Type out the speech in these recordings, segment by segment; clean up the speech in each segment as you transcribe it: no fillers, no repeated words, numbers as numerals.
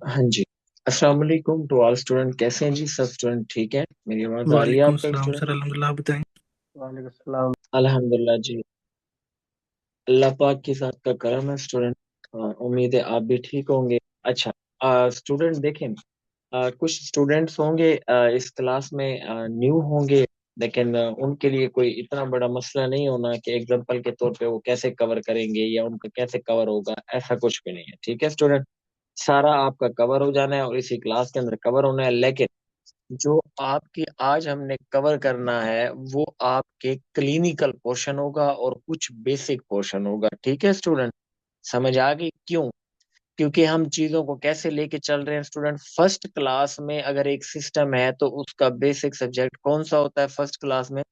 हाँ जी। अस्सलाम वालेकुम टू ऑल स्टूडेंट। कैसे हैं जी सब स्टूडेंट? ठीक है, मेरी आवाज आ रही है वालेकुम आपको सलाम स्टूडेंट? सर, अल्हम्दुलिल्लाह। आप बताएं। वालेकुम सलाम। अल्हम्दुलिल्लाह जी। अल्लाह पाक के साथ का करम है स्टूडेंट। उम्मीद है आप भी ठीक होंगे। अच्छा, स्टूडेंट देखें, कुछ स्टूडेंट्स होंगे इस क्लास में न्यू होंगे, लेकिन उनके लिए कोई इतना बड़ा मसला नहीं होना कि एग्जाम्पल के तौर पे वो कैसे कवर करेंगे या उनका कैसे कवर होगा, ऐसा कुछ भी नहीं है। ठीक है स्टूडेंट, सारा आपका कवर हो जाना है और इसी क्लास के अंदर कवर होना है। लेकिन जो आपके आज हमने कवर करना है वो आपके क्लिनिकल पोर्शन होगा और कुछ बेसिक पोर्शन होगा। ठीक है स्टूडेंट, समझ आ गई? क्यों? क्योंकि हम चीजों को कैसे लेके चल रहे हैं स्टूडेंट। फर्स्ट क्लास में अगर एक सिस्टम है तो उसका बेसिक सब्जेक्ट कौन सा होता है फर्स्ट क्लास में?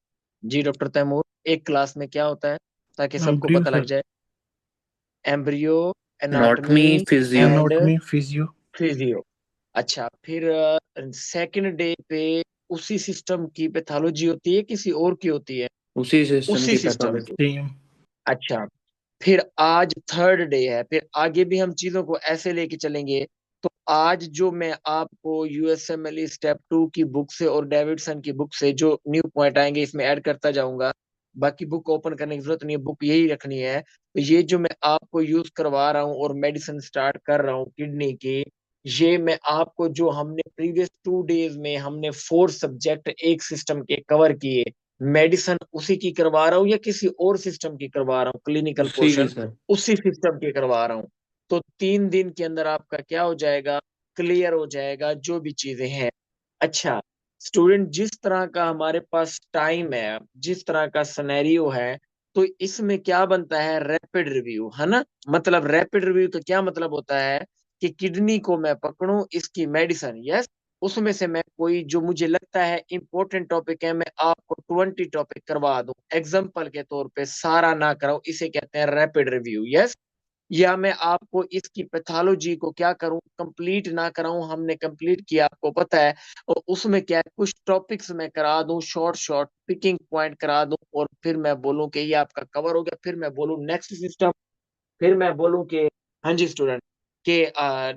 जी डॉक्टर तैमूर, एक क्लास में क्या होता है ताकि सबको एम्ब्रियो पता लग सर। जाए? Embryo, anatomy anatomy physio. And anatomy physio. Physio. अच्छा, फिर सेकंड डे पे उसी सिस्टम की पैथोलॉजी होती है किसी और की होती है? उसी सिस्टम उसी की सिस्टम की। Pathology same. अच्छा, फिर आज थर्ड डे है, फिर आगे भी हम चीजों को ऐसे लेके चलेंगे। तो आज जो मैं आपको यूएसएमएल स्टेप 2 की बुक से और डेविडसन की बुक से जो न्यू पॉइंट आएंगे इसमें ऐड करता जाऊंगा। बाकी बुक ओपन करने की जरूरत नहीं है, बुक यही रखनी है। तो ये जो मैं आपको यूज करवा रहा हूँ और मेडिसिन स्टार्ट कर रहा हूँ किडनी की, ये मैं आपको जो हमने प्रीवियस 2 डेज में हमने 4 सब्जेक्ट एक सिस्टम के कवर किए, मेडिसिन उसी की करवा रहा हूँ या किसी और सिस्टम की करवा रहा हूँ? क्लिनिकल उसी की पोर्शन सर। उसी सिस्टम की करवा रहा हूँ। तो 3 दिन के अंदर आपका क्या हो जाएगा? क्लियर हो जाएगा जो भी चीजें हैं। अच्छा स्टूडेंट, जिस तरह का हमारे पास टाइम है, जिस तरह का सिनेरियो है, तो इसमें क्या बनता है? रैपिड रिव्यू, है ना? मतलब रैपिड रिव्यू का क्या मतलब होता है कि किडनी को मैं पकड़ूं, इसकी मेडिसिन, यस, उसमें से मैं कोई जो मुझे लगता है इंपॉर्टेंट टॉपिक है मैं आपको 20 टॉपिक करवा दूं, एग्जाम्पल के तौर पे सारा ना कराऊं, इसे कहते हैं रैपिड रिव्यू, यस। या मैं आपको इसकी पैथोलॉजी को क्या करूं, कंप्लीट ना कराऊं, हमने कंप्लीट किया आपको पता है, और उसमें क्या है कुछ टॉपिक्स मैं करा दूं, शॉर्ट शॉर्ट पिकिंग पॉइंट करा दूं, और फिर मैं बोलूं कि ये आपका कवर हो गया, फिर मैं बोलूं नेक्स्ट सिस्टम, फिर मैं बोलूं कि हाँ जी स्टूडेंट के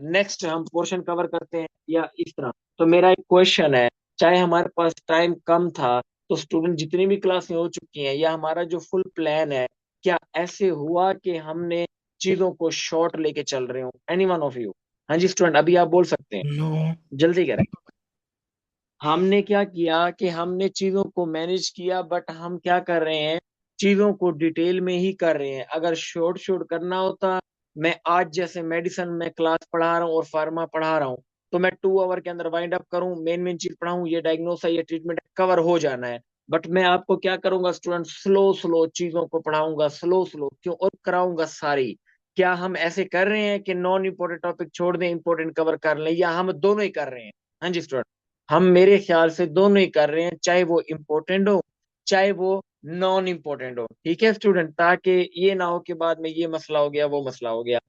नेक्स्ट हम पोर्शन कवर करते हैं, या इस तरह। तो मेरा एक क्वेश्चन है, चाहे हमारे पास टाइम कम था तो स्टूडेंट जितनी भी क्लासें हो चुकी हैं या हमारा जो फुल प्लान है, क्या ऐसे हुआ कि हमने चीजों को शॉर्ट लेके चल रहे हो? Any one of you? हाँ जी स्टूडेंट, अभी आप बोल सकते हैं, नो। जल्दी करें। हमने क्या किया कि हमने चीजों को मैनेज किया, बट हम क्या कर रहे हैं, चीजों को डिटेल में ही कर रहे हैं। अगर शॉर्ट शॉर्ट करना होता, मैं आज जैसे मेडिसिन में क्लास पढ़ा रहा हूँ और फार्मा पढ़ा रहा हूँ, तो मैं 2 आवर के अंदर वाइंड अप करूँ, मेन मेन चीज पढ़ाऊँ, ये डायग्नोस है, ये ट्रीटमेंट है, कवर हो जाना है। बट मैं आपको क्या करूंगा स्टूडेंट, स्लो स्लो चीजों को पढ़ाऊंगा, स्लो स्लो क्यों, और कराऊंगा सारी। क्या हम ऐसे कर रहे हैं कि नॉन इंपॉर्टेंट टॉपिक छोड़ दें, इंपॉर्टेंट कवर कर लें, या हम दोनों ही कर रहे हैं? हाँ जी स्टूडेंट, हम मेरे ख्याल से दोनों ही कर रहे हैं, चाहे वो इम्पोर्टेंट हो चाहे वो नॉन इम्पोर्टेंट हो। ठीक है स्टूडेंट, ताकि ये ना हो कि बाद में ये मसला हो गया वो मसला हो गया,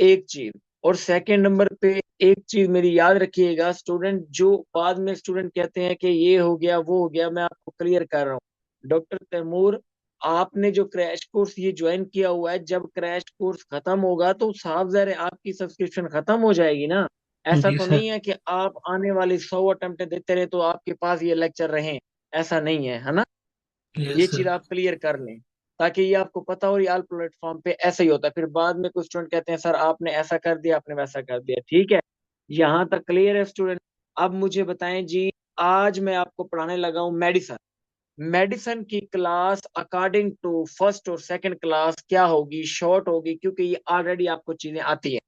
एक चीज। और सेकंड नंबर पे एक चीज मेरी याद रखिएगा स्टूडेंट, जो बाद में स्टूडेंट कहते हैं कि ये हो गया वो हो गया, मैं आपको क्लियर कर रहा हूँ डॉक्टर तैमूर, आपने जो क्रैश कोर्स ये ज्वाइन किया हुआ है, जब क्रैश कोर्स खत्म होगा तो साफ ज़ाहिर है आपकी सब्सक्रिप्शन खत्म हो जाएगी ना। ऐसा जी तो सर। नहीं है कि आप आने वाली 100 अटेम्प्ट देते रहे तो आपके पास ये लेक्चर रहे, ऐसा नहीं है, है ना? ये यस चीज सर। आप क्लियर कर लें, ताकि ये आपको पता हो, रियल प्लेटफॉर्म पे ऐसा ही होता है। फिर बाद में कुछ स्टूडेंट कहते हैं सर आपने ऐसा कर दिया, आपने वैसा कर दिया। ठीक है, यहाँ तक क्लियर है स्टूडेंट? अब मुझे बताएं जी, आज मैं आपको पढ़ाने लगा हूँ मेडिसन। मेडिसन की क्लास अकॉर्डिंग टू फर्स्ट और सेकंड क्लास क्या होगी? शॉर्ट होगी, क्योंकि ये ऑलरेडी आपको चीजें आती हैं।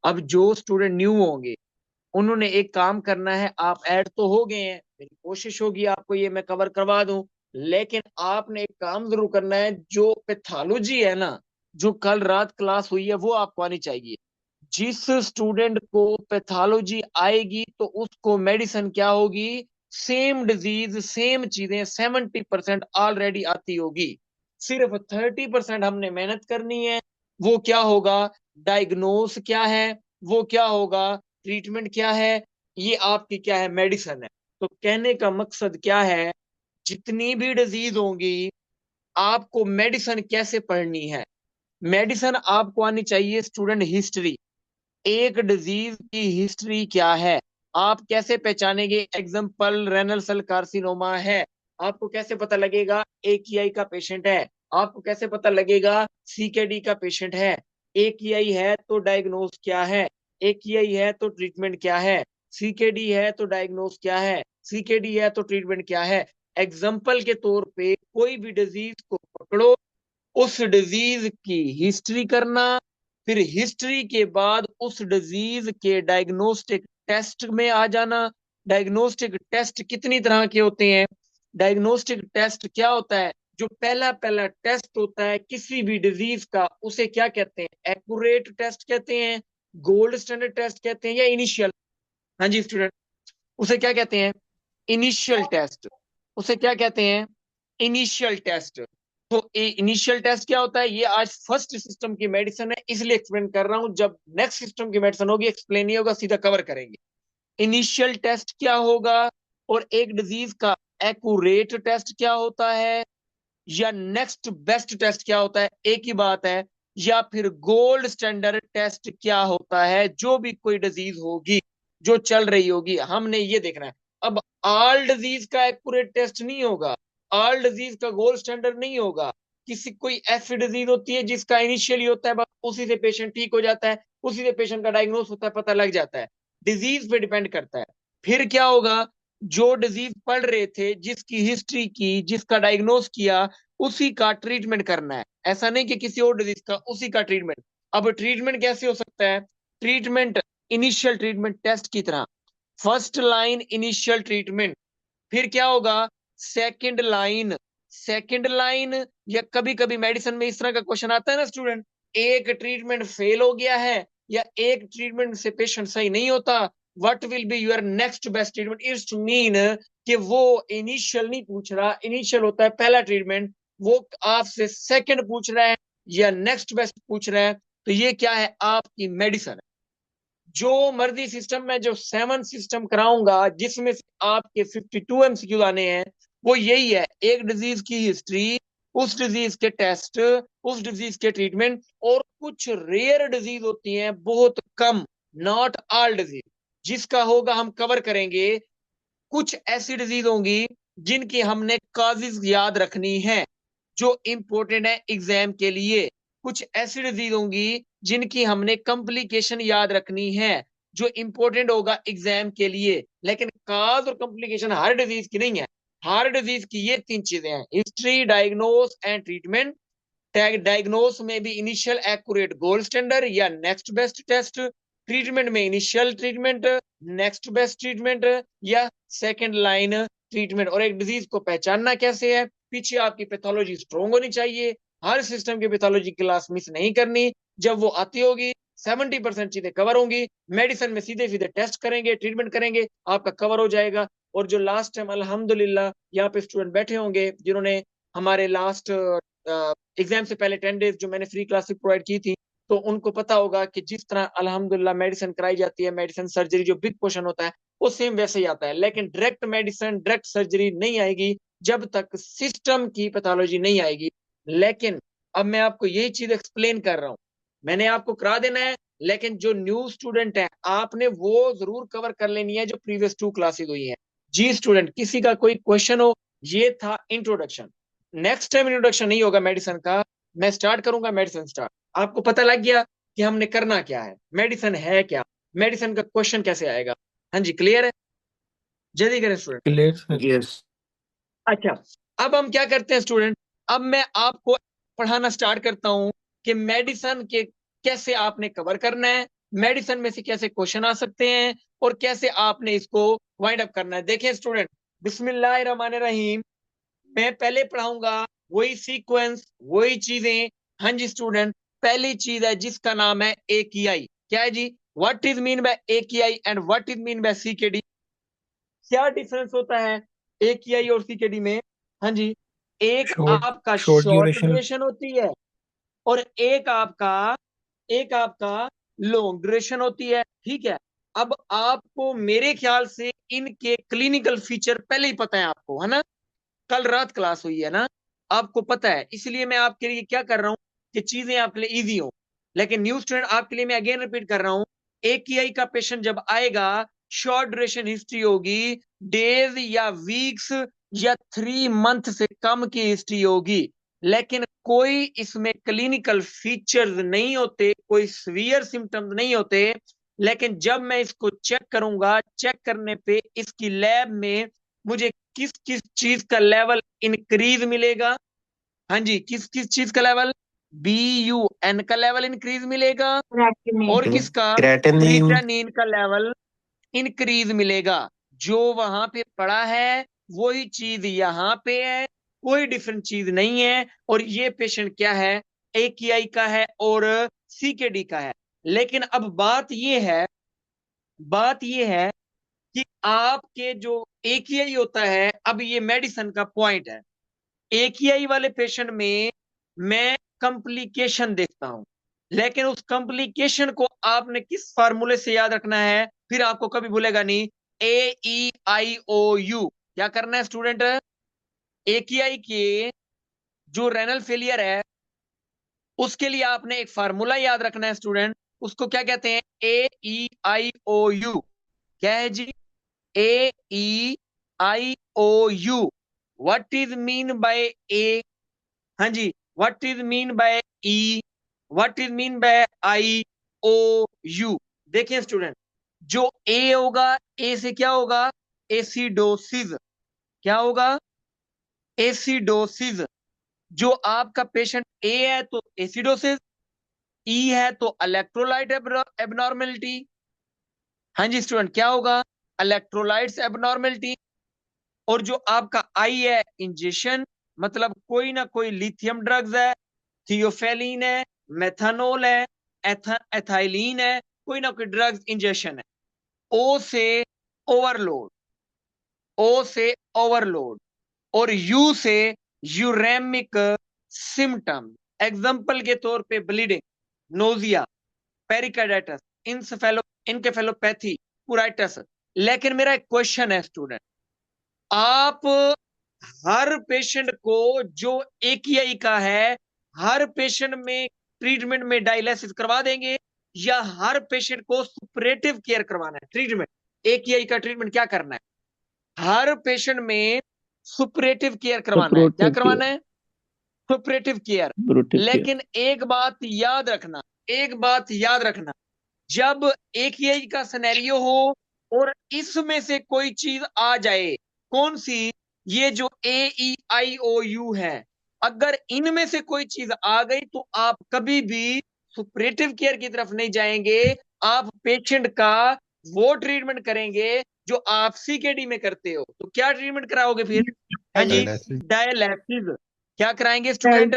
अब जो स्टूडेंट न्यू होंगे उन्होंने एक काम करना है, आप ऐड तो हो गए हैं, मेरी कोशिश होगी आपको ये मैं कवर करवा दूं, लेकिन आपने एक काम जरूर करना है, जो पैथोलॉजी है ना, जो कल रात क्लास हुई है वो आपको आनी चाहिए। जिस स्टूडेंट को पैथोलॉजी आएगी तो उसको मेडिसिन क्या होगी? सेम डिजीज सेम चीजें 70% ऑलरेडी आती होगी, सिर्फ 30% हमने मेहनत करनी है। वो क्या होगा? डायग्नोस क्या है, वो क्या होगा, ट्रीटमेंट क्या है, ये आपकी क्या है? मेडिसिन है। तो कहने का मकसद क्या है, जितनी भी डिजीज होंगी आपको मेडिसिन कैसे पढ़नी है? मेडिसिन आपको आनी चाहिए स्टूडेंट हिस्ट्री, एक डिजीज की हिस्ट्री क्या है। आप कैसे पहचानेंगे? एग्जाम्पल रेनल सेल कार्सिनोमा है, आपको कैसे पता लगेगा AKI का पेशेंट है? आपको कैसे पता लगेगा CKD का पेशेंट है? AKI है तो डायग्नोस क्या है? AKI है तो ट्रीटमेंट क्या है? CKD है तो डायग्नोस क्या है? CKD है तो ट्रीटमेंट क्या है? एग्जाम्पल के तौर पे कोई भी डिजीज को पकड़ो, उस डिजीज की हिस्ट्री करना, फिर हिस्ट्री के बाद उस डिजीज के डायग्नोस्टिक टेस्ट में आ जाना। डायग्नोस्टिक टेस्ट कितनी तरह के होते हैं? डायग्नोस्टिक टेस्ट क्या होता है? जो पहला पहला टेस्ट होता है किसी भी डिजीज का, उसे क्या कहते हैं? एक्यूरेट टेस्ट कहते हैं, गोल्ड स्टैंडर्ड टेस्ट कहते हैं, या इनिशियल? हाँ जी स्टूडेंट, उसे क्या कहते हैं? Initial test. उसे क्या कहते हैं? Initial test. तो इनिशियल टेस्ट क्या होता है, ये आज फर्स्ट सिस्टम की मेडिसिन है इसलिए एक्सप्लेन कर रहा हूं, जब नेक्स्ट सिस्टम की मेडिसिन होगी एक्सप्लेन नहीं होगा, सीधा कवर करेंगे। इनिशियल टेस्ट क्या होगा, और एक डिजीज का एक्यूरेट टेस्ट क्या होता है, या नेक्स्ट बेस्ट टेस्ट क्या होता है, एक ही बात है। या फिर गोल्ड स्टैंडर्ड टेस्ट क्या होता है, जो भी कोई डिजीज होगी जो चल रही होगी हमने ये देखना है। अब ऑल डिजीज का एक्यूरेट टेस्ट नहीं होगा, ऑल डिजीज का गोल्ड स्टैंडर्ड नहीं होगा। किसी कोई ऐसी डिजीज होती है जिसका इनिशियली होता है, बस उसी से पेशेंट ठीक हो जाता है, उसी से पेशेंट का डायग्नोस होता है, पता लग जाता है। डिजीज पे डिपेंड करता है। फिर क्या होगा, जो डिजीज पढ़ रहे थे, जिसकी हिस्ट्री की, जिसका डायग्नोस किया, उसी का ट्रीटमेंट करना है। ऐसा नहीं कि किसी और डिजीज का, उसी का ट्रीटमेंट। अब ट्रीटमेंट कैसे हो सकता है? ट्रीटमेंट इनिशियल ट्रीटमेंट टेस्ट की तरह, फर्स्ट लाइन इनिशियल ट्रीटमेंट। फिर क्या होगा? Second line. सेकंड लाइन, या कभी कभी मेडिसिन में इस तरह का क्वेश्चन आता है ना स्टूडेंट, एक ट्रीटमेंट फेल हो गया है या एक ट्रीटमेंट से पेशेंट सही नहीं होता, what will be your next best treatment? It's mean कि वो इनिशियल नहीं पूछ रहा, इनिशियल होता है पहला ट्रीटमेंट, वो आपसे सेकंड पूछ रहा है या नेक्स्ट बेस्ट पूछ रहा है। तो ये क्या है? आपकी मेडिसिन। जो मर्जी सिस्टम में जो 7 सिस्टम कराऊंगा, जिसमें से आपके 52 MCQ आने हैं, वो यही है, एक डिजीज की हिस्ट्री, उस डिजीज के टेस्ट, उस डिजीज के ट्रीटमेंट। और कुछ रेयर डिजीज होती हैं, बहुत कम, नॉट ऑल डिजीज, जिसका होगा हम कवर करेंगे। कुछ ऐसी डिजीज होंगी जिनकी हमने कॉजेज याद रखनी है, जो इंपॉर्टेंट है एग्जाम के लिए। कुछ ऐसी डिजीज होंगी जिनकी हमने कॉम्प्लिकेशन याद रखनी है, जो इंपॉर्टेंट होगा एग्जाम के लिए। लेकिन काज और कॉम्प्लिकेशन हर डिजीज की नहीं है। हर डिजीज की ये 3 चीजें हैं, history, diagnose and treatment. Diagnose में भी इनिशियल एक्यूरेट गोल्ड स्टैंडर्ड या नेक्स्ट बेस्ट टेस्ट, ट्रीटमेंट में initial treatment, next best treatment, या सेकंड लाइन ट्रीटमेंट। और एक डिजीज को पहचानना कैसे है, पीछे आपकी पैथोलॉजी स्ट्रोंग होनी चाहिए। हर सिस्टम की पैथोलॉजी क्लास मिस नहीं करनी, जब वो आती होगी 70% चीजें कवर होंगी। मेडिसिन में सीधे सीधे टेस्ट करेंगे, ट्रीटमेंट करेंगे, आपका कवर हो जाएगा। और जो लास्ट टाइम अल्हम्दुलिल्लाह यहाँ पे स्टूडेंट बैठे होंगे जिन्होंने हमारे लास्ट एग्जाम से पहले 10 डेज जो मैंने फ्री क्लासेस प्रोवाइड की थी, तो उनको पता होगा कि जिस तरह अल्हम्दुलिल्लाह मेडिसिन कराई जाती है, मेडिसिन सर्जरी जो बिग क्वेश्चन होता है, वो सेम वैसे ही आता है। लेकिन डायरेक्ट मेडिसिन, डायरेक्ट सर्जरी नहीं आएगी जब तक सिस्टम की पैथोलॉजी नहीं आएगी। लेकिन अब मैं आपको यही चीज एक्सप्लेन कर रहा हूँ, मैंने आपको करा देना है, लेकिन जो न्यू स्टूडेंट है आपने वो जरूर कवर कर लेनी है जो प्रीवियस 2 क्लासेस हुई हैं। जी स्टूडेंट, किसी का कोई क्वेश्चन हो? ये था इंट्रोडक्शन। नेक्स्ट टाइम इंट्रोडक्शन नहीं होगा मेडिसिन का, मैं स्टार्ट करूंगा मेडिसिन स्टार्ट। आपको पता लग गया कि हमने करना क्या है, मेडिसिन है क्या, मेडिसिन का क्वेश्चन कैसे आएगा। हाँ जी, क्लियर है? जल्दी करें स्टूडेंट। Clear sir. यस। अच्छा, अब हम क्या करते हैं स्टूडेंट, अब मैं आपको पढ़ाना स्टार्ट करता हूं कि मेडिसिन के कैसे आपने कवर करना है, मेडिसिन में से कैसे क्वेश्चन आ सकते हैं, और कैसे आपने इसको वाइंड अप करना है। देखें स्टूडेंट, बिस्मिल्लाहिर्रहमानिर्रहीम। मैं पहले पढ़ाऊंगा वही सीक्वेंस, वही चीजें। हाँ जी स्टूडेंट, पहली चीज है जिसका नाम है AKI। क्या है जी? What is mean by AKI and what is mean by CKD? क्या डिफरेंस होता है AKI और CKD में? हाँ जी, एक शॉर्ट आपका शॉर्ट शॉर्ट ड्यूरेशन। ड्यूरेशन होती है, और एक आपका लॉन्ग ड्यूरेशन होती है। ठीक है, अब आपको मेरे ख्याल से इनके क्लिनिकल फीचर पहले ही पता है आपको, है ना? कल रात क्लास हुई है ना, आपको पता है, इसलिए मैं आपके लिए क्या कर रहा हूँ कि चीजें आपके लिए इजी हो। लेकिन न्यू स्टूडेंट आपके लिए मैं अगेन रिपीट कर रहा हूँ AKI का पेशेंट जब आएगा, शॉर्ट ड्यूरेशन हिस्ट्री होगी, डेज या वीक्स या 3 मंथ से कम की हिस्ट्री होगी, लेकिन कोई इसमें क्लिनिकल फीचर्स नहीं होते, कोई सीवियर सिम्टम्स नहीं होते। लेकिन जब मैं इसको चेक करूंगा, चेक करने पे इसकी लैब में मुझे किस किस चीज का लेवल इंक्रीज मिलेगा। हाँ जी, किस किस चीज का लेवल, BUN का लेवल इंक्रीज मिलेगा, और किसका, क्रेटेनिन। क्रिएटिनिन का लेवल इंक्रीज मिलेगा। जो वहां पे पड़ा है वही चीज यहाँ पे है, कोई डिफरेंट चीज नहीं है। और ये पेशेंट क्या है, AKI का है और CKD का है। लेकिन अब बात ये है कि आपके जो AKI होता है, अब ये मेडिसिन का पॉइंट है, AKI वाले पेशेंट में मैं कॉम्प्लिकेशन देखता हूं, लेकिन उस कॉम्प्लिकेशन को आपने किस फार्मूले से याद रखना है, फिर आपको कभी भूलेगा नहीं। AEIOU, क्या करना है स्टूडेंट, AKI के जो रेनल फेलियर है उसके लिए आपने एक फार्मूला याद रखना है स्टूडेंट। उसको क्या कहते हैं, AEIOU। क्या है जी, AEIOU। What is mean by A, हाँ जी, what is mean by E, what is mean by IOU। देखिए स्टूडेंट, जो ए होगा, ए से क्या होगा, एसिडोसिस। क्या होगा, एसिडोसिस। जो आपका पेशेंट ए है तो एसिडोसिस, ई है तो इलेक्ट्रोलाइट एबनॉर्मेलिटी। हाँ जी स्टूडेंट, क्या होगा, इलेक्ट्रोलाइट्स एबनॉर्मेलिटी। और जो आपका आई है, इंजेक्शन, मतलब कोई ना कोई लिथियम ड्रग्स है, थियोफेलिन है, मेथानोल है, एथाइलिन है, कोई ना कोई ड्रग्स इंजेक्शन है। ओ से ओवरलोड, ओ से ओवरलोड, और यू से यूरेमिक सिम्टम। एग्जाम्पल के तौर पे ब्लीडिंग, नोजिया, पेरिकार्डाइटिस, इंसेफेलो इनकेफेलोपैथी, पुराइटिस। लेकिन मेरा एक क्वेश्चन है स्टूडेंट, आप हर पेशेंट को जो AKI का है, हर पेशेंट में ट्रीटमेंट में डायलिसिस करवा देंगे, या हर पेशेंट को सुपरेटिव केयर करवाना है ट्रीटमेंट, AKI का ट्रीटमेंट क्या करना है, हर पेशेंट में सुपरेटिव केयर करवाना है। क्या सपोर्टिव केयर। करवाना है, सुपरेटिव केयर। Supportive care. लेकिन एक बात याद रखना, एक बात याद रखना, जब AKI का सिनेरियो हो और इसमें से कोई चीज आ जाए, कौन सी, ये जो AEIOU है, अगर इनमें से कोई चीज आ गई तो आप कभी भी सुपरेटिव केयर की तरफ नहीं जाएंगे। आप पेशेंट का वो ट्रीटमेंट करेंगे जो आप CKD में करते हो। तो क्या ट्रीटमेंट कराओगे फिर, हाँ जी, डायलिसिस। डायलिसिस। क्या कराएंगे स्टूडेंट,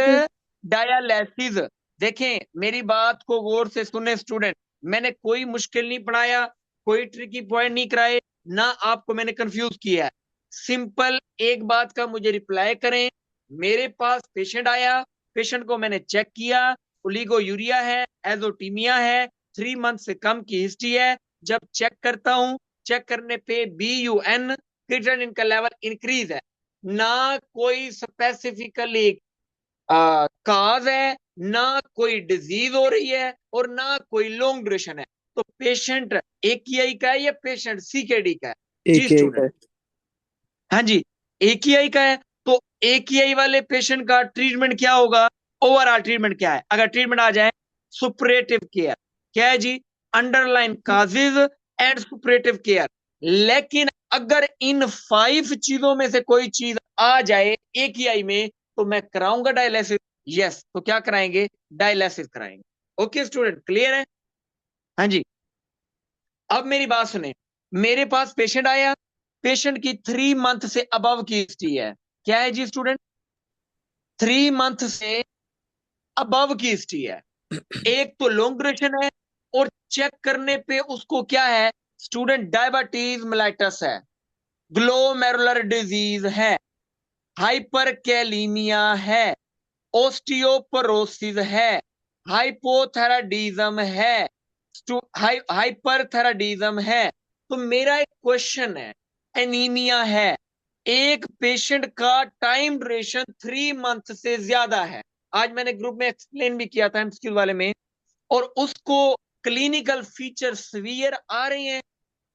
डायलिसिस। देखें मेरी बात को गौर से सुने स्टूडेंट, मैंने कोई मुश्किल नहीं पढ़ाया, कोई ट्रिकी पॉइंट नहीं कराए, ना आपको मैंने कंफ्यूज किया है। सिंपल एक बात का मुझे रिप्लाई करें, मेरे पास पेशेंट आया, पेशेंट को मैंने चेक किया, ओलिगोयूरिया है, एजोटीमिया है, 3 मंथ से कम की हिस्ट्री है। जब चेक करता हूं, चेक करने पे BUN, क्रिएटिनिन का लेवल इंक्रीज है, ना कोई स्पेसिफिकली काज है, ना कोई डिजीज हो रही है, और ना कोई लॉन्ग ड्यूरेशन है। तो पेशेंट AKI का है या पेशेंट CKD का है, जी एक ही स्टूडेंट, है। हाँ जी, AKI का है। तो AKI वाले पेशेंट का ट्रीटमेंट क्या होगा, ओवरऑल ट्रीटमेंट क्या है, अगर ट्रीटमेंट आ जाए, सुपरेटिव केयर। क्या है जी, underline causes and supportive care. लेकिन अगर इन 5 चीजों में से कोई चीज आ जाए AKI में, तो मैं कराऊंगा डायलिसिस। यस, तो क्या कराएंगे, डायलिसिस कराएंगे। ओके स्टूडेंट, क्लियर है, हाँ जी। अब मेरी बात सुने, मेरे पास पेशेंट आया, पेशेंट की 3 मंथ से अबव की हिस्ट्री है। क्या है जी स्टूडेंट, 3 मंथ से अबव की हिस्ट्री है। एक तो लॉन्ग ड्यूरेशन है, और चेक करने पे उसको क्या है स्टूडेंट, डायबिटीज मेलाइटस है, ग्लोमेरुलर डिजीज है, हाइपरकैलीमिया है, ओस्टियोपोरोसिस है, हाइपोथायराइडिज्म है, हाइपरथायराइडिज्म है। तो मेरा एक क्वेश्चन है, एनीमिया है, एक पेशेंट का टाइम ड्यूरेशन 3 मंथ से ज्यादा है, आज मैंने ग्रुप में एक्सप्लेन भी किया था MCQ वाले में, और उसको क्लिनिकल फीचर सीवियर आ रहे हैं,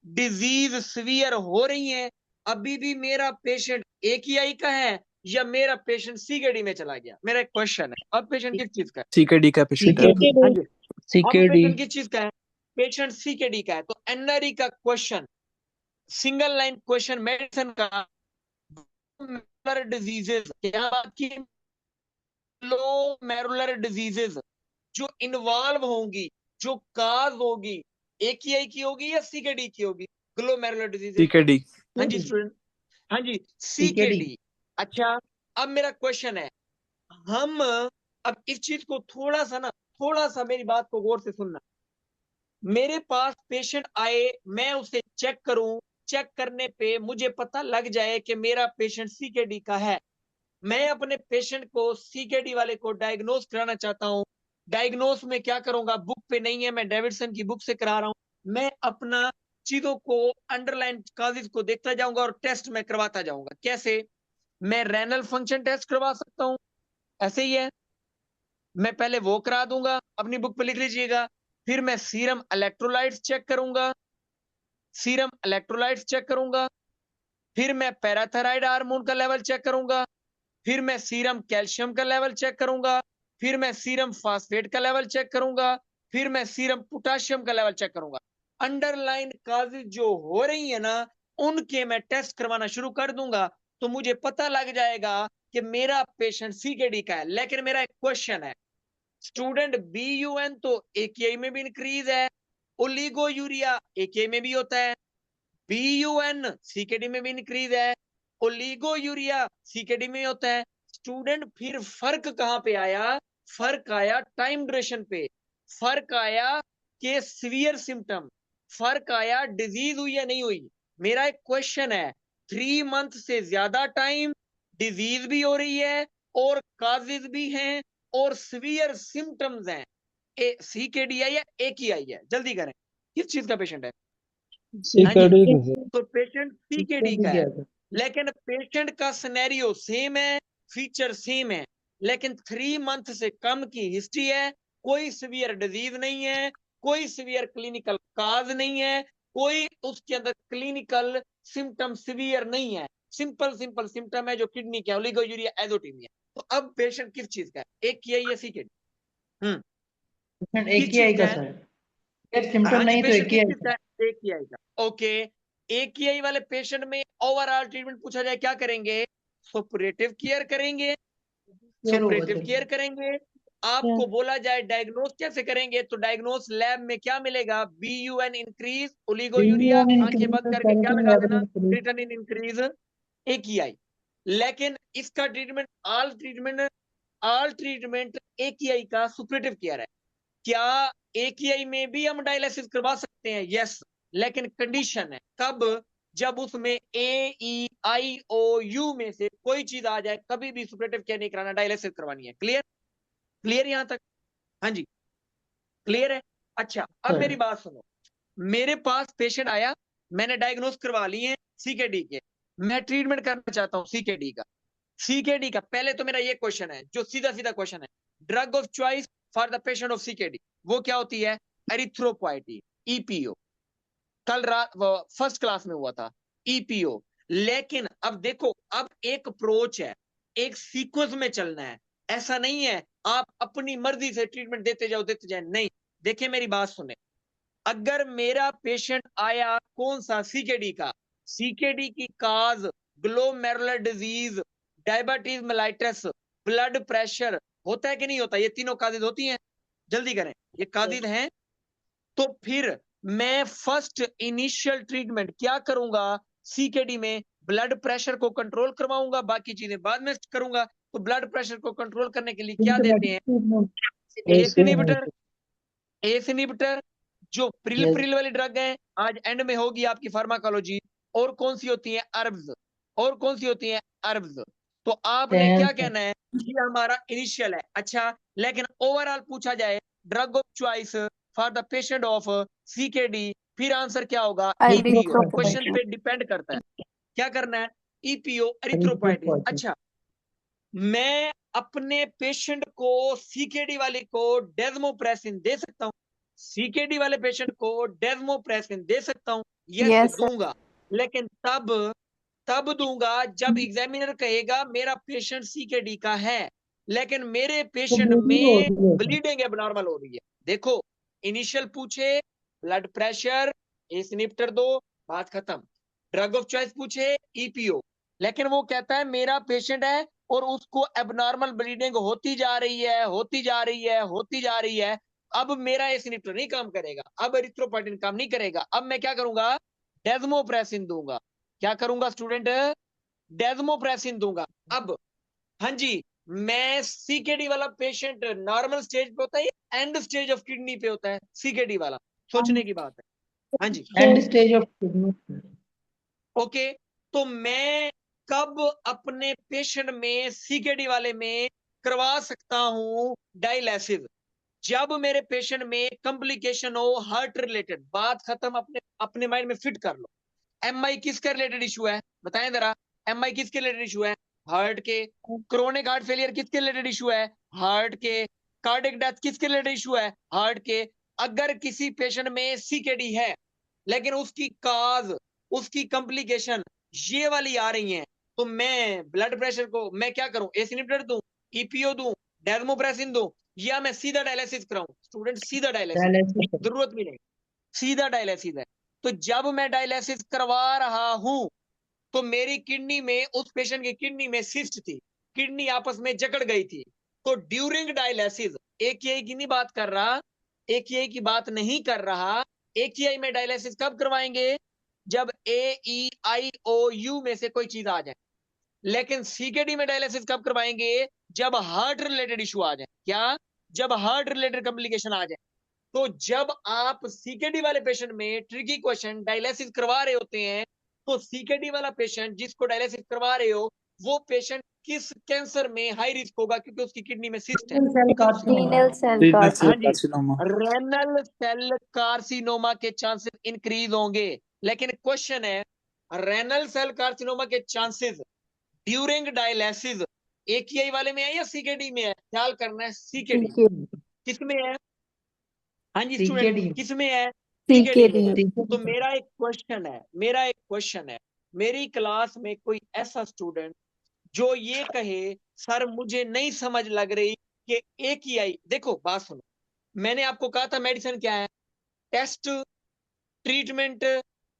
डिजीज सीवियर हो रही है, अभी भी मेरा पेशेंट AKI का है या मेरा पेशेंट CKD में चला गया? मेरा एक क्वेश्चन है। अब पेशेंट किस चीज का है? सीकेडी का पेशेंट है। हाँ जी। अब सीकेडी पेशेंट किस चीज का है? पेशेंट CKD का है। तो NRE का question, single line question medicine का, डिजीजेस, क्या बात की? ग्लोमेरुलर डिजीजेस जो इन्वॉल्व होंगी, जो काज होगी, AKI की होगी या CKD की होगी? Glomerular diseases. सीकेडी। हाँ जी स्टूडेंट, हाँ जी CKD। अच्छा, अब मेरा क्वेश्चन है, हम अब इस चीज को थोड़ा सा मेरी बात को गौर से सुनना। मेरे पास पेशेंट आए, मैं उसे चेक करूं, चेक करने पे मुझे पता लग जाए कि मेरा पेशेंट CKD का है। मैं अपने पेशेंट को CKD वाले को डायग्नोस कराना चाहता हूं। डायग्नोस में क्या करूंगा? बुक पे नहीं है, मैं डेविडसन की बुक से करा रहा हूं। मैं अपना चीजों को, अंडरलाइन काजेस को देखता जाऊंगा और टेस्ट में करवाता जाऊंगा। कैसे? मैं रेनल फंक्शन टेस्ट करवा सकता हूं, ऐसे ही है। मैं पहले वो करा दूंगा, अपनी बुक पे लिख लीजिएगा। फिर मैं सीरम इलेक्ट्रोलाइट्स चेक करूंगा, सीरम इलेक्ट्रोलाइट्स चेक करूंगा। फिर मैं पैराथायराइड हार्मोन का लेवल चेक करूंगा। फिर मैं सीरम कैल्शियम का लेवल चेक करूंगा। फिर मैं सीरम फास्फेट का लेवल चेक करूंगा। फिर मैं सीरम पोटाशियम का लेवल चेक करूंगा। अंडरलाइन काजेज जो हो रही है ना, उनके मैं टेस्ट करवाना शुरू कर दूंगा, तो मुझे पता लग जाएगा कि मेरा पेशेंट CKD का है। लेकिन मेरा एक क्वेश्चन है, स्टूडेंट, BUN तो AKI में भी इंक्रीज है, ओलिगो यूरिया AKI में भी होता है, BUN CKD में भी इंक्रीज है, ओलिगो यूरिया CKD में होता है। स्टूडेंट, फिर फर्क कहां पे आया? फर्क आया टाइम ड्यूरेशन पे, फर्क आया के सीवियर सिम्टम, फर्क आया डिजीज हुई या नहीं हुई। मेरा एक क्वेश्चन है, 3 मंथ से ज्यादा टाइम डिजीज भी हो रही है और काजेज भी हैं और सीवियर सिम्टम्स हैं, CKD है या AKI है? जल्दी करें, किस चीज का पेशेंट है? हाँ जी, सीकेडी का सर। तो पेशेंट CKD का है, लेकिन पेशेंट का सिनेरियो सेम है, फीचर सेम है, लेकिन 3 मंथ से कम की हिस्ट्री है, कोई सीवियर डिजीज नहीं है, कोई सीवियर क्लिनिकल काज नहीं है, कोई उसके अंदर क्लिनिकल सिम्टम सीवियर नहीं है, सिंपल सिंपल सिम्टम है जो किडनी के ओलिगोयूरिया एजोटीमिया। तो अब पेशेंट किस चीज का है? एक किया या CKD? किस चीज AKI का का है? सर, अगर सिम्टम हाँ जी, नहीं तो पेशेंट किस AKI चीज का है? AKI का। ओके, AKI वाले पेशेंट में ओवरऑल ट्रीटमेंट पूछा जाए, क्या करेंगे? सुपरेटिव केयर करेंगे, क्लियर होगा सुपरेटिव सर। केयर करेंगे। आपको बोला जाए डायग्नोस कैसे करेंगे, तो डायग्नोस लैब में क्या मिलेगा? BUN इंक्रीज, ओलिगोयूरिया, BUN आंखें बंद increase, करके क्या calcium लगा देना? increase. Creatinine increase, AKI। लेकिन इसका ट्रीटमेंट, ऑल ट्रीटमेंट AKI का सुपरेटिव केयर है। क्या AKI में भी हम डायलिसिस करवा सकते हैं? यस, लेकिन कंडीशन है, कब? जब उसमें AEIOU में से कोई चीज आ जाए, कभी भी सुपरेटिव केयर नहीं कराना, डायलिसिस करवानी है। क्लियर? क्लियर यहां तक? हाँ जी, क्लियर है। अच्छा, अब सर मेरी बात सुनो। मेरे पास पेशेंट आया, मैंने डायग्नोस करवा लिए हैं CKD के, मैं ट्रीटमेंट करना चाहता हूं CKD का। CKD का पहले तो मेरा ये क्वेश्चन है, जो सीधा सीधा क्वेश्चन है, drug of choice for the patient of CKD वो क्या होती है? Erythropoietin, EPO। कल रात फर्स्ट क्लास में हुआ था, EPO। लेकिन अब देखो, अब एक अप्रोच है, एक सीक्वेंस में चलना है। ऐसा नहीं है आप अपनी मर्जी से ट्रीटमेंट देते जाए, नहीं। देखिए मेरी बात सुने, अगर मेरा पेशेंट आया कौन सा? CKD का, CKD की cause glomerular disease, diabetes mellitus, blood pressure, होता है कि नहीं होता? ये तीनों काजेज होती हैं, जल्दी करें, ये काजेज हैं। तो फिर मैं फर्स्ट इनिशियल ट्रीटमेंट क्या करूंगा? CKD में ब्लड प्रेशर को कंट्रोल करवाऊंगा, बाकी चीजें बाद में करूंगा। तो ब्लड प्रेशर को कंट्रोल करने के लिए क्या देते हैं? एस इनहिबिटर, एस इनहिबिटर, जो प्रिल यस प्रिल वाली ड्रग है, आज एंड में होगी आपकी फार्माकोलॉजी। और कौन सी होती है? अरब्स। और कौन सी होती है? अरब्स। तो आपने क्या कहना है? ये हमारा इनिशियल है। अच्छा, लेकिन ओवरऑल पूछा जाए, drug of choice for the patient of CKD, फिर आंसर क्या होगा? EPO। Question erythropoietin. पे डिपेंड करता है, क्या करना है? EPO, erythropoietin. अच्छा, मैं अपने पेशेंट को, CKD वाले को, डेज्मोप्रेसिन दे सकता हूं? सीकेडी वाले पेशेंट को डेस्मोप्रेसिन दे सकता हूँ? Yes Yes, sir. दूंगा, लेकिन तब दूंगा जब एग्जामिनर कहेगा मेरा पेशेंट सीकेडी का है, लेकिन मेरे तो पेशेंट bleeding हो में रही है सर। ब्लीडिंग एबनॉर्मल हो रही है। देखो, इनिशियल पूछे ब्लड प्रेशर, एसिनिप्टर दो, बात खत्म। ड्रग ऑफ चॉइस पूछे, ईपीओ, लेकिन वो कहता है मेरा पेशेंट है और उसको एबनॉर्मल ब्लीडिंग होती जा रही है, होती जा रही है, होती जा रही है। अब मेरा एसिनिप्टर नहीं काम करेगा, अब एरिथ्रोपोएटिन काम नहीं करेगा। अब मैं क्या करूंगा? डेस्मोप्रेसिन दूंगा। क्या करूंगा स्टूडेंट? डेस्मोप्रेसिन दूंगा। अब हाँ जी, मैं सीकेडी वाला पेशेंट नॉर्मल स्टेज पे होता है, एंड स्टेज ऑफ किडनी पे होता है सीकेडी वाला? सोचने की बात है। हाँ जी, end stage of kidney. Okay. तो मैं कब अपने पेशेंट में सीकेडी वाले में करवा सकता हूं डायलिसिस? जब मेरे पेशेंट में कॉम्प्लिकेशन हो हार्ट रिलेटेड। बात खत्म, अपने अपने माइंड में फिट कर लो। एमआई किसके रिलेटेड इशू है? बताएं जरा, एमआई किसके रिलेटेड इशू है? हार्ट के। क्रोनिक हार्ट फेलियर किसके रिलेटेड इशू है? हार्ट के। कार्डियक डेथ किसके रिलेटेड इशू है? हार्ट के। अगर किसी पेशेंट में सीकेडी है, लेकिन उसकी काज, उसकी कॉम्प्लिकेशन ये वाली आ रही है, तो मैं ब्लड प्रेशर को मैं क्या करूं? एसिनिप्टर दूं, ईपीओ दूं, डेस्मोप्रेसिन दूं, या मैं सीधा डायलिसिस कराऊं? स्टूडेंट, सीधा डायलिसिस, डायलिसिस। जरूरत भी नहीं, सीधा डायलिसिस है। तो जब मैं डायलिसिस करवा रहा हूं, तो मेरी किडनी में, उस पेशेंट की किडनी में सिस्ट थी, किडनी आपस में जकड़ गई थी। तो ड्यूरिंग डायलिसिस, एकीआई की नहीं बात कर रहा, एकीआई की बात नहीं कर रहा, एकीआई में डायलिसिस कब करवाएंगे? जब AEIOU में से कोई चीज आ जाए। लेकिन सीकेडी में डायलिसिस कब करवाएंगे? जब हार्ट रिलेटेड इशू आ जाए। क्या? जब हार्ट रिलेटेड कॉम्प्लिकेशन आ जाए। तो जब आप सीकेडी वाले पेशेंट में, ट्रिकी क्वेश्चन, डायलिसिस करवा रहे होते हैं, तो सीकेडी वाला पेशेंट जिसको डायलिसिस करवा रहे हो, वो पेशेंट किस कैंसर में हाई रिस्क होगा? क्योंकि उसकी किडनी में सिस्ट है। Cell carcinoma. Renal cell Renal carcinoma. cell हाँ जी, carcinoma. रेनल सेल कार्सिनोमा के चांसेस इंक्रीज होंगे। लेकिन क्वेश्चन है, रेनल सेल कार्सिनोमा के चांसेस ड्यूरिंग डायलिसिस एकीआई वाले में है या सीकेडी में है? ख्याल करना है, सीकेडी। CKD. किसमें है? हाँ जी स्टूडेंट, सीकेडी। किसमें है? सीकेडी में है। CKD. तो मेरा एक क्वेश्चन है, मेरी क्लास में कोई ऐसा स्टूडेंट जो ये कहे सर मुझे नहीं समझ लग रही कि एकीआई। देखो बात सुनो, मैंने आपको कहा था मेडिसिन क्या है? Test, treatment,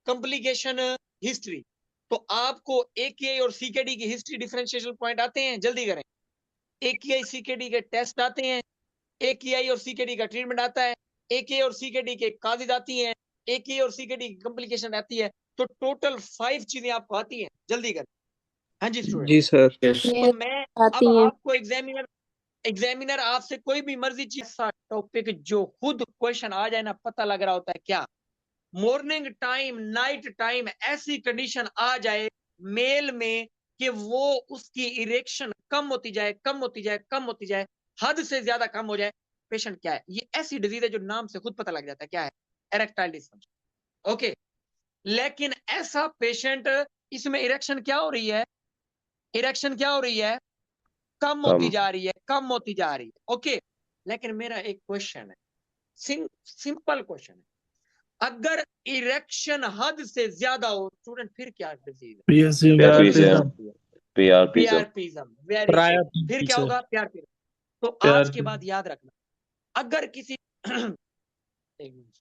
complication, history. तो आपको एकीआई और सीकेडी की हिस्ट्री डिफरेंशिएशन पॉइंट आते हैं? जल्दी करें। एकीआई सीकेडी के टेस्ट आते हैं, एकीआई और सीकेडी का ट्रीटमेंट आता है, एकीआई और सीकेडी के काजेज आती हैं, एकीआई और सीकेडी की कॉम्प्लिकेशन आती है। तो टोटल 5 चीजें आपको आती हैं। जल्दी करें। हाँ जी स्टूडेंट। जी सर। Yes, तो मैं अब आती हैं। आपको एग्जामिनर आपसे कोई भी मर्जी चीज सा टॉपिक जो खुद क्वेश्चन आ जाए ना, पता लग रहा होता है क्या? मॉर्निंग टाइम, नाइट टाइम ऐसी कंडीशन आ जाए मेल में कि वो उसकी इरेक्शन कम होती जाए, कम होती जाए, कम होती जाए, हद से ज्यादा कम हो जाए। पेशेंट क्या है? ये ऐसी डिजीज है जो नाम से खुद पता लग जाता है क्या है? Erectile dysfunction. ओके, लेकिन ऐसा पेशेंट, इसमें इरेक्शन क्या हो रही है? इरेक्शन क्या हो रही है? कम होती जा रही है, कम होती जा रही है। ओके, लेकिन मेरा एक क्वेश्चन है, सिंपल क्वेश्चन है, अगर इरेक्शन हद से ज्यादा हो स्टूडेंट, फिर क्या डिजीज है? PRPism. Priapism. Very good. Priapism, फिर क्या sir. होगा? प्यारपिज्म। तो आज के प्यारपिज्म. बाद याद रखना, अगर किसी एक मिनट।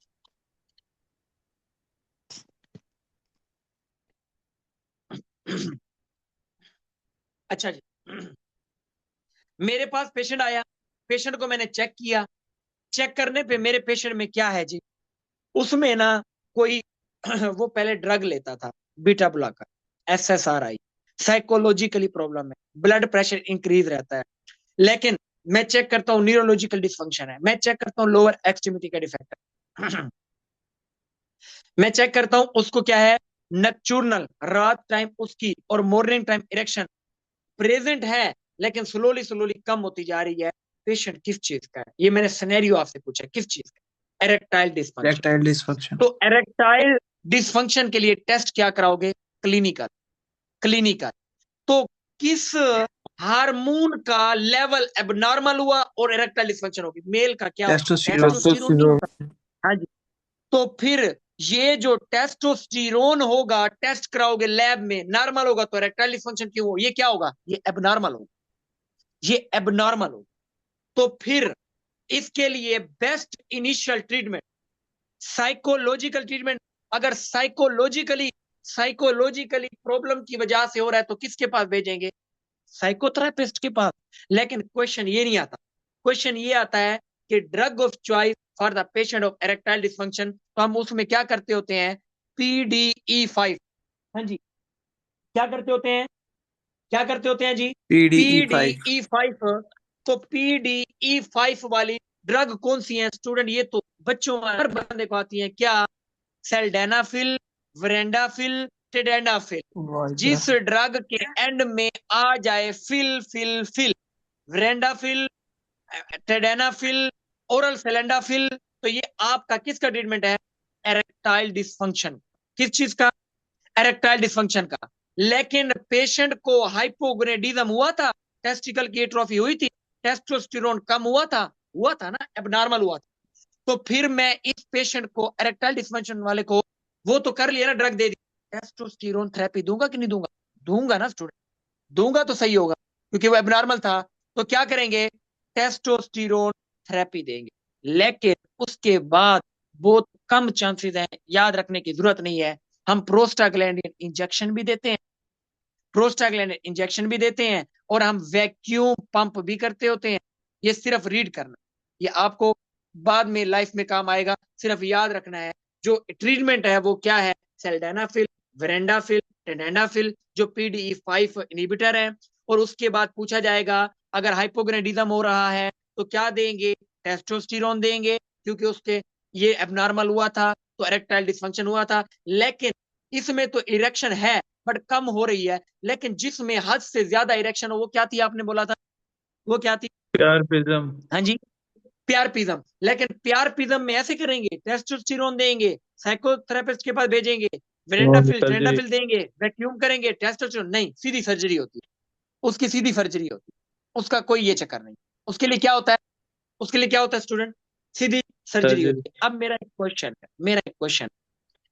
अच्छा जी, मेरे पास पेशेंट आया, पेशेंट को मैंने चेक किया, चेक करने पे मेरे पेशेंट में क्या है जी? उसमें ना कोई वो पहले ड्रग लेता था, beta blocker, SSRI, psychologically problem है, ब्लड प्रेशर इंक्रीज रहता है। लेकिन मैं चेक करता हूँ न्यूरोलॉजिकल डिसफंक्शन है, मैं चेक करता हूँ लोअर एक्सट्रीमिटी का डिफेक्ट है, मैं चेक करता हूँ उसको क्या है, नक्चुर्नल, रात टाइम उसकी और मॉर्निंग टाइम इरेक्शन प्रेजेंट है, लेकिन स्लोली स्लोली कम होती जा रही है। पेशेंट किस चीज का है? ये मैंने सिनेरियो आपसे पूछा, किस चीज का? Erectile dysfunction. Erectile dysfunction. तो इरेक्टाइल डिसफंक्शन के लिए टेस्ट क्या कराओगे? क्लिनिकल। क्लिनिकल। तो किस हार्मोन का लेवल एबनॉर्मल हुआ और इरेक्टाइल डिसफंक्शन होगी? मेल का क्या होगा? Testosterone. टेस्टोस्टेरोन की हाँ जी। तो फिर ये जो टेस्टोस्टेरोन होगा, टेस्ट कराओगे लैब में, नॉर्मल होगा तो इरेक्टाइल डिसफंक्शन क्यों हो? ये क्या होगा? ये एबनॉर्मल होगा, ये एबनॉर्मल होगा। तो फिर इसके लिए best initial treatment psychological treatment. अगर साइकोलॉजिकली प्रॉब्लम की वजह से हो रहा है तो किसके पास भेजेंगे? साइकोथेरेपिस्ट के पास। लेकिन क्वेश्चन ये नहीं आता, क्वेश्चन ये आता है कि drug of choice for the patient of erectile dysfunction, तो हम उसमें क्या करते होते हैं? PDE5। हाँ जी, क्या करते होते हैं? क्या करते होते हैं जी? PDE5। PDE5। तो PDE5 वाली ड्रग कौन सी है स्टूडेंट? ये तो बच्चों में हर बंदे को आती है। क्या? सेल्डेनाफिल, वरेंडाफिल, टेडेनाफिल। वाइब्रा। जिस ड्रग के एंड में आ जाए फिल फिल फिल, वरेंडाफिल, टेडेनाफिल, ओरल सेलेंडाफिल, तो ये आपका किसका ट्रीटमेंट है? Erectile dysfunction. किस चीज का? एरेक्टाइल डिसफंक्शन का। लेकिन पेशेंट को हाइपोगोनेडिज्म हुआ था, टेस्टिकल की एट्रोफी हुई थी, टेस्टोस्टेरोन कम हुआ था ना, एबनॉर्मल हुआ था। तो फिर मैं इस पेशेंट को, एरेक्टाइल डिसफंक्शन वाले को, वो तो कर लिया ना, ड्रग दे दी, टेस्टोस्टेरोन थेरेपी दूंगा कि नहीं दूंगा? दूंगा ना स्टूडेंट, दूंगा तो सही होगा, क्योंकि वो एबनॉर्मल था। तो क्या करेंगे? टेस्टोस्टेरोन थेरेपी देंगे। लेकिन उसके बाद बहुत कम चांसेस हैं, याद रखने की जरूरत नहीं है, हम प्रोस्टाग्लैंडिन इंजेक्शन भी देते हैं, प्रोस्टाग्लैंडिन इंजेक्शन भी देते हैं, और हम वैक्यूम पंप भी करते होते हैं। ये सिर्फ रीड करना, ये आपको बाद में लाइफ में काम आएगा, सिर्फ याद रखना है। जो ट्रीटमेंट है वो क्या है? सेल्डेनाफिल, वेरेंडाफिल, टेनेडाफिल, जो PDE5 इनिबिटर है। और उसके बाद पूछा जाएगा अगर हाइपोगोनेडिज्म हो रहा है तो क्या देंगे? टेस्टोस्टेरोन देंगे, क्योंकि उसके ये एबनॉर्मल हुआ था, तो इरेक्टाइल डिसफंक्शन हुआ था। लेकिन इसमें तो इरेक्शन है बट कम हो रही है, लेकिन जिसमें हद से ज्यादा इरेक्शन हो वो क्या थी आपने बोला था? वो क्या थी? प्यार प्रिज्म। हाँ जी, प्यारपिज्म। लेकिन प्यारपिज्म में ऐसे करेंगे, टेस्टोस्टेरोन देंगे, साइकोथेरेपिस्ट के पास भेजेंगे, वेरेंडाफिल सर्जरी। टेंडाफिल देंगे, वैक्यूम करेंगे, टेस्टोस्टेरोन नहीं, सीधी सर्जरी होती है, उसकी सीधी सर्जरी होती है, उसका कोई ये चक्कर नहीं। उसके लिए क्या होता है? उसके लिए क्या होता है स्टूडेंट? सीधी सर्जरी सर्जरी। होती है। अब मेरा एक क्वेश्चन,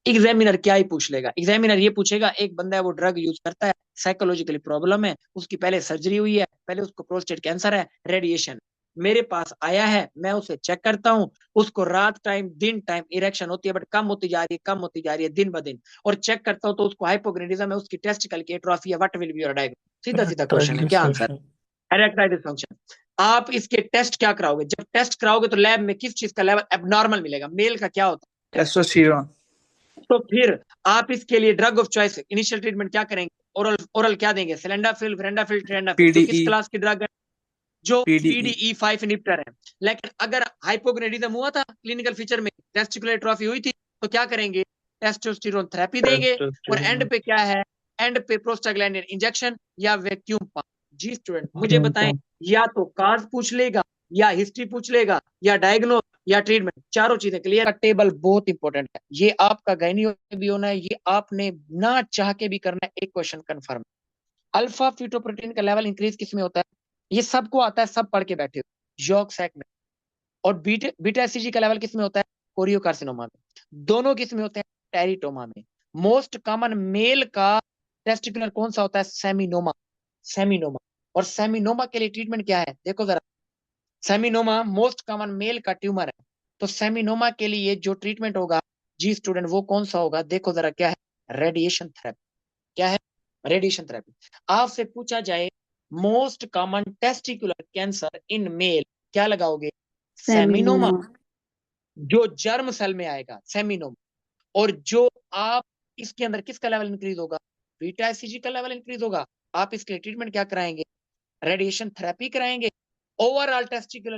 एग्जामिनर क्या ही पूछ लेगा? एग्जामिनर ये पूछेगा, एक बंदा है वो ड्रग यूज करता है, साइकोलॉजिकली प्रॉब्लम है, उसकी पहले सर्जरी हुई है, पहले उसको प्रोस्टेट कैंसर है, रेडिएशन, मेरे पास आया है, मैं उसे चेक करता हूँ, उसको रात टाइम दिन टाइम इरेक्शन होती है बट कम होती जा रही है, कम होती जा रही है दिन ब दिन, और चेक करता हूँ तो उसको हाइपोगोनेडिज्म है, उसकी टेस्टिकल की एट्रोफी है, what will be your diagnosis? सीधा सीधा क्वेश्चन है, क्या आंसर? ट्राइग्लिसराइड। Erectile dysfunction. आप इसके टेस्ट क्या कराओगे? जब टेस्ट कराओगे तो लैब में किस चीज का लेवल एबनॉर्मल मिलेगा? मेल का क्या होता है? टेस्टोस्टेरोन। तो फिर आप इसके लिए drug of choice initial treatment क्या करेंगे? ओरल ओरल क्या देंगे? सिलेंडाफिल, वेरेंडाफिल, ट्रेंडाफिल, जो किस PDE। क्लास की ड्रग है? जो PDE। PDE5 इनिप्टर है। लेकिन अगर हाइपोगोनेडिज्म हुआ था क्लिनिकल फीचर में, टेस्टिकुलर एट्रोफी हुई थी, तो क्या करेंगे? टेस्टोस्टेरोन थेरेपी देंगे, और एंड टेस्टोस्टेरोन। पे क्या है? एंड पे प्रोस्टाग्लैंडिन इंजेक्शन या वैक्यूम पंप। जी स्टूडेंट मुझे वैक्यूम बताएं, पंप। या तो काज पूछ लेगा, या हिस्ट्री पूछ लेगा, या डायग्नोस, या ट्रीटमेंट, चारों चीजें क्लियर। टेबल बहुत इंपॉर्टेंट है, ये आपका गायनी भी होना है, ये आपने ना चाह के भी करना है। एक क्वेश्चन कंफर्म, अल्फा फीटोप्रोटीन का लेवल इंक्रीज किस में होता है? ये सबको आता है, सब पढ़ के बैठे हो, यॉर्क सैक में। और बीटा बीटा एससीजी का लेवल किस में होता है? कोरियोकार्सिनोमा में। दोनों किस में होते हैं? टेरिटोमा में। मोस्ट कॉमन मेल का टेस्टिकुलर कौन सा होता है? सेमिनोमा। सेमिनोमा। और सेमिनोमा के लिए ट्रीटमेंट क्या है देखो जरा, सेमिनोमा मोस्ट कॉमन मेल का ट्यूमर है, तो सेमिनोमा के लिए जो ट्रीटमेंट होगा जी स्टूडेंट, वो कौन सा होगा देखो जरा, क्या है? Radiation therapy. क्या है? Radiation therapy. आपसे पूछा जाए most common testicular cancer in male, क्या लगाओगे? Seminoma, seminoma. जो जर्म सेल में आएगा सेमिनोमा। और जो आप इसके अंदर किसका लेवल इंक्रीज होगा? बीटा एससीजी का लेवल इंक्रीज होगा। आप इसके ट्रीटमेंट क्या कराएंगे? रेडिएशन थेरेपी कराएंगे। Overall testicular